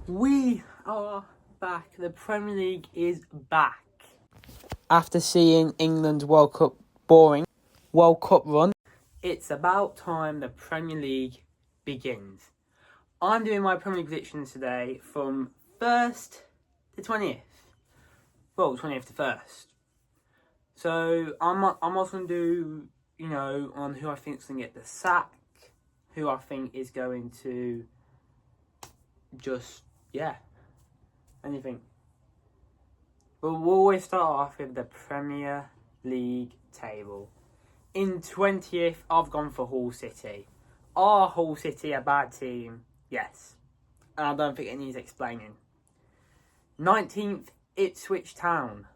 We are back. The Premier League is back. After seeing England's boring World Cup run, it's about time the Premier League begins. I'm doing my Premier League predictions today from 1st to 20th. Well, 20th to 1st. So I'm also going to do, on who I think is going to get the sack, who I think is going to anything. But we'll always start off with the Premier League table. In 20th, I've gone for Hull City. Are Hull City a bad team? Yes. And I don't think it needs explaining. 19th, Ipswich Town.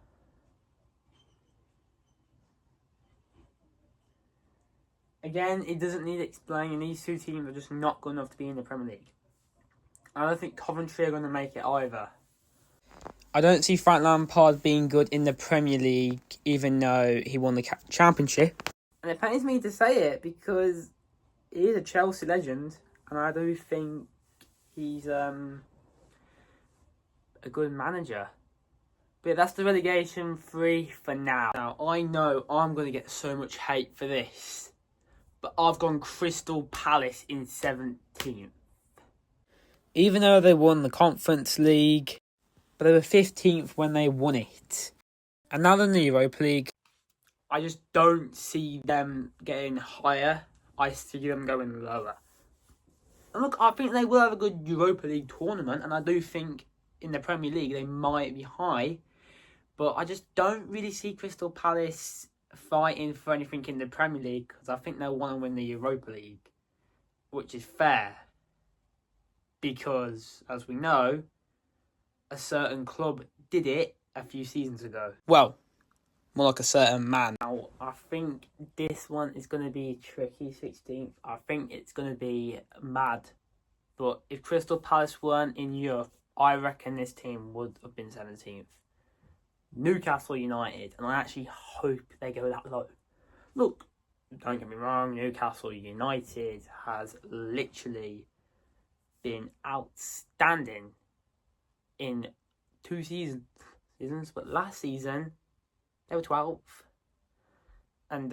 Again, it doesn't need explaining. These two teams are just not good enough to be in the Premier League. I don't think Coventry are going to make it either. I don't see Frank Lampard being good in the Premier League, even though he won the Championship. And it pains me to say it because he is a Chelsea legend, and I do think he's a good manager. But that's the relegation 3 for now. Now, I know I'm going to get so much hate for this, but I've gone Crystal Palace in 17th. Even though they won the Conference League, but they were 15th when they won it. And now they're in the Europa League. I just don't see them getting higher. I see them going lower. And look, I think they will have a good Europa League tournament, and I do think in the Premier League they might be high. But I just don't really see Crystal Palace fighting for anything in the Premier League, because I think they'll want to win the Europa League, which is fair. Because, as we know, a certain club did it a few seasons ago. Well, more like a certain man. Now, I think this one is going to be tricky, 16th. I think it's going to be mad. But if Crystal Palace weren't in Europe, I reckon this team would have been 17th. Newcastle United, and I actually hope they go that low. Look, don't get me wrong, Newcastle United has literally been outstanding in 2 seasons, but last season they were 12th. And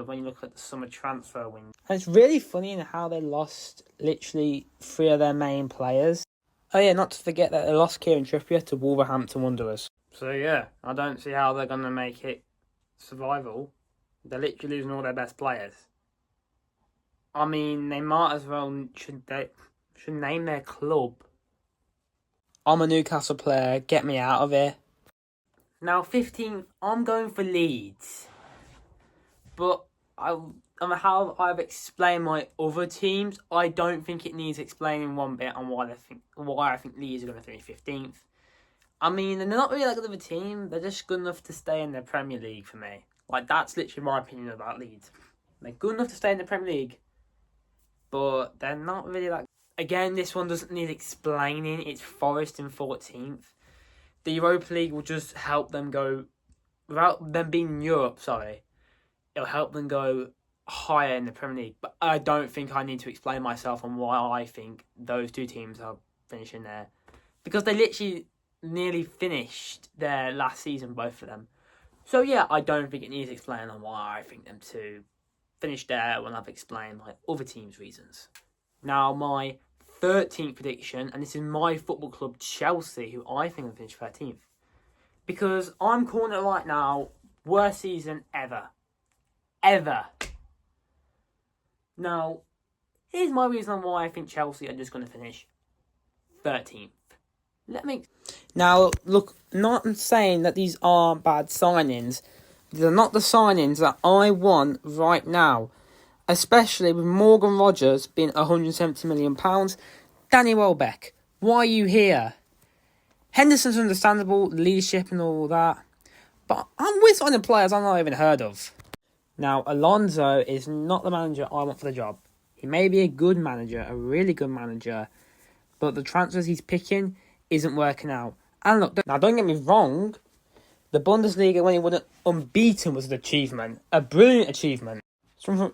when you look at the summer transfer window, and it's really funny in how they lost literally 3 of their main players. Oh yeah, not to forget that they lost Kieran Trippier to Wolverhampton Wanderers. So yeah, I don't see how they're going to make it survival. They're literally losing all their best players. I mean, they might as well should name their club. I'm a Newcastle player, get me out of here. Now 15th, I'm going for Leeds. But how I've explained my other teams, I don't think it needs explaining one bit on why I think Leeds are going to finish 15th. I mean, they're not really that good of a team. They're just good enough to stay in the Premier League for me. Like, that's literally my opinion about Leeds. They're good enough to stay in the Premier League, but they're not really that. Again, this one doesn't need explaining. It's Forest in 14th. The Europa League will just help them go, without them being in Europe, it'll help them go higher in the Premier League. But I don't think I need to explain myself on why I think those two teams are finishing there. Because they literally nearly finished their last season, both of them. So yeah, I don't think it needs explaining on why I think them to finish there when I've explained my other team's reasons. Now, my 13th prediction, and this is my football club, Chelsea, who I think will finish 13th. Because I'm calling it right now, worst season ever. Ever. Now, here's my reason why I think Chelsea are just going to finish 13th. Now, look, not saying that these are bad signings. They're not the signings that I want right now. Especially with Morgan Rogers being £170 million. Danny Welbeck, why are you here? Henderson's understandable, leadership and all that. But we're signing players I've not even heard of. Now, Alonso is not the manager I want for the job. He may be a good manager, a really good manager, but the transfers he's picking isn't working out. And look, now don't get me wrong, the Bundesliga when he won it unbeaten was an achievement, a brilliant achievement.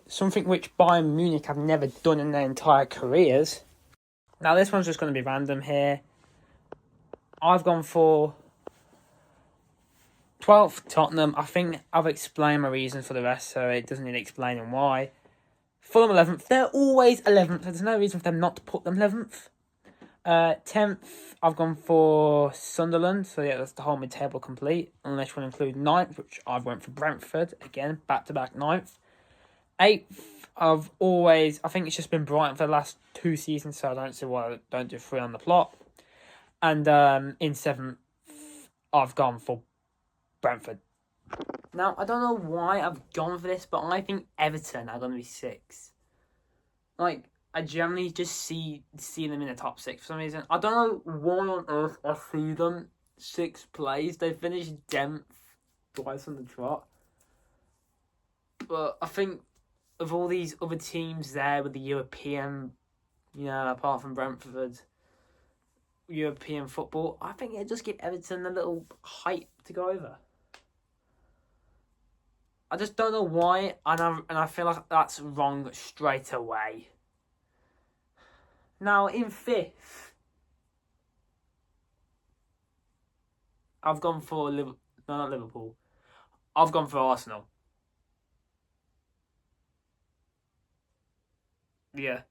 Something which Bayern Munich have never done in their entire careers. Now this one's just going to be random here. I've gone for 12th Tottenham. I think I've explained my reasons for the rest, so it doesn't need explaining why. Fulham 11th. They're always 11th, so there's no reason for them not to put them 11th. 10th, I've gone for Sunderland, so yeah, that's the whole mid-table complete, unless you want to include 9th, which I've went for Brentford, again, back-to-back 9th. 8th, I think it's just been Brighton for the last 2 seasons, so I don't see why I don't do 3 on the plot. And in 7th, I've gone for Brentford. Now, I don't know why I've gone for this, but I think Everton are going to be 6. Like, I generally just see them in the top 6 for some reason. I don't know why on earth I see them 6th place. They finished 10th twice on the trot. But I think of all these other teams there with the European, apart from Brentford, European football, I think it'd just give Everton a little hype to go over. I just don't know why, and I feel like that's wrong straight away. Now, in 5th, I've gone for not Liverpool. I've gone for Arsenal. Yeah.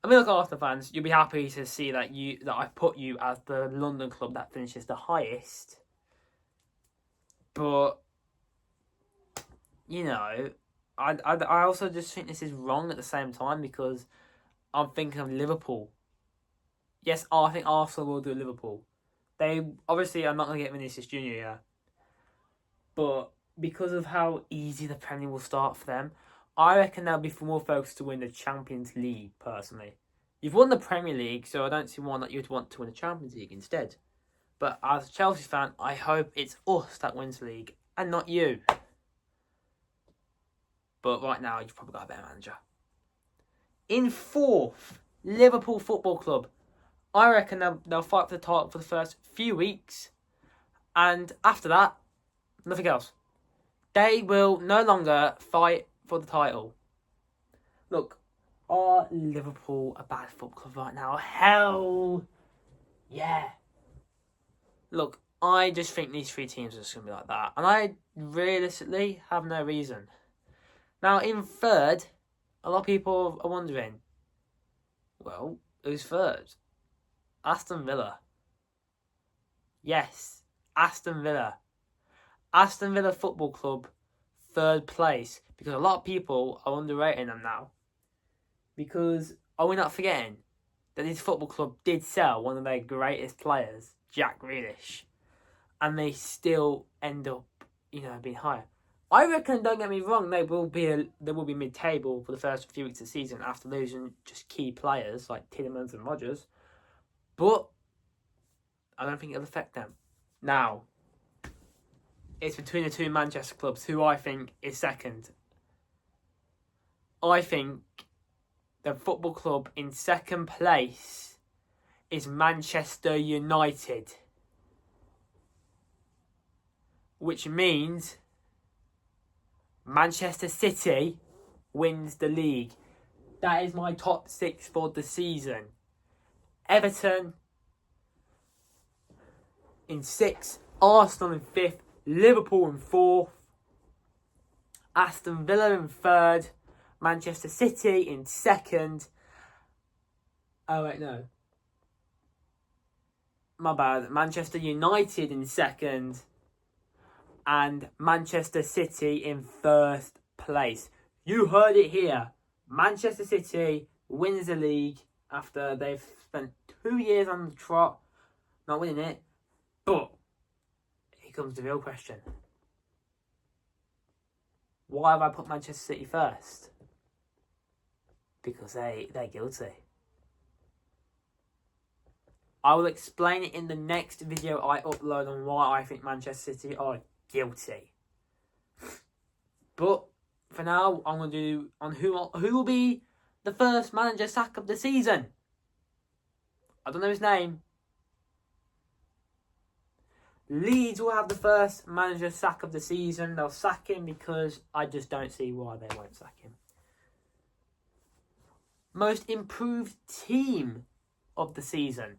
I mean, look, Arsenal fans, you'll be happy to see that I put you as the London club that finishes the highest. But, I also just think this is wrong at the same time because I'm thinking of Liverpool. Yes, I think Arsenal will do Liverpool. They obviously are not going to get Vinicius Junior, yeah. But because of how easy the Premier will start for them, I reckon they'll be more focused to win the Champions League, personally. You've won the Premier League, so I don't see why not you'd want to win the Champions League instead. But as a Chelsea fan, I hope it's us that wins the league, and not you. But right now, you've probably got a better manager. In 4th, Liverpool Football Club. I reckon they'll fight for the title for the first few weeks. And after that, nothing else. They will no longer fight for the title. Look, are Liverpool a bad football club right now? Hell yeah. Look, I just think these 3 teams are just going to be like that. And I realistically have no reason. Now, in 3rd, a lot of people are wondering, well, who's 3rd? Aston Villa. Yes, Aston Villa. Aston Villa Football Club, 3rd place. Because a lot of people are underrating them now. Because, are we not forgetting that this football club did sell one of their greatest players, Jack Grealish. And they still end up, being higher. I reckon, don't get me wrong, they will be mid-table for the first few weeks of the season after losing just key players like Tielemans and Rodgers. But I don't think it'll affect them. Now, it's between the 2 Manchester clubs, who I think is 2nd. I think the football club in 2nd place is Manchester United. Which means Manchester City wins the league. That is my top 6 for the season. Everton in 6th, Arsenal in 5th, Liverpool in 4th, Aston Villa in 3rd, Manchester City in 2nd. Oh wait, no. My bad. Manchester United in 2nd, and Manchester City in 1st place. You heard it here. Manchester City wins the league after they've spent 2 years on the trot, not winning it. But here comes the real question. Why have I put Manchester City first? Because they're guilty. I will explain it in the next video I upload on why I think Manchester City are guilty. But for now, I'm going to do on who will be the first manager sack of the season. I don't know his name. Leeds will have the first manager sack of the season. They'll sack him because I just don't see why they won't sack him. Most improved team of the season.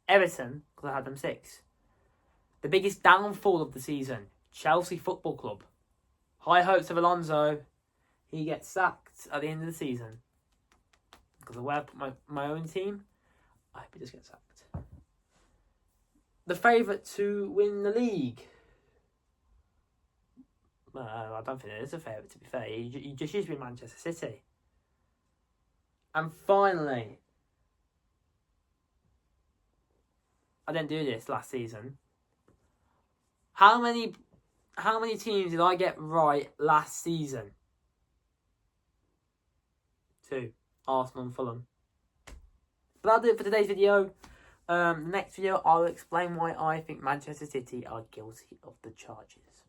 Everton, because I had them 6. The biggest downfall of the season, Chelsea Football Club. High hopes of Alonso. He gets sacked at the end of the season. Because of where I put my own team, I hope he just gets sacked. The favourite to win the league. I don't think it is a favourite, to be fair. He just used to be Manchester City. And finally, I didn't do this last season. How many teams did I get right last season? 2. Arsenal and Fulham. But that'll do it for today's video. Next video, I'll explain why I think Manchester City are guilty of the charges.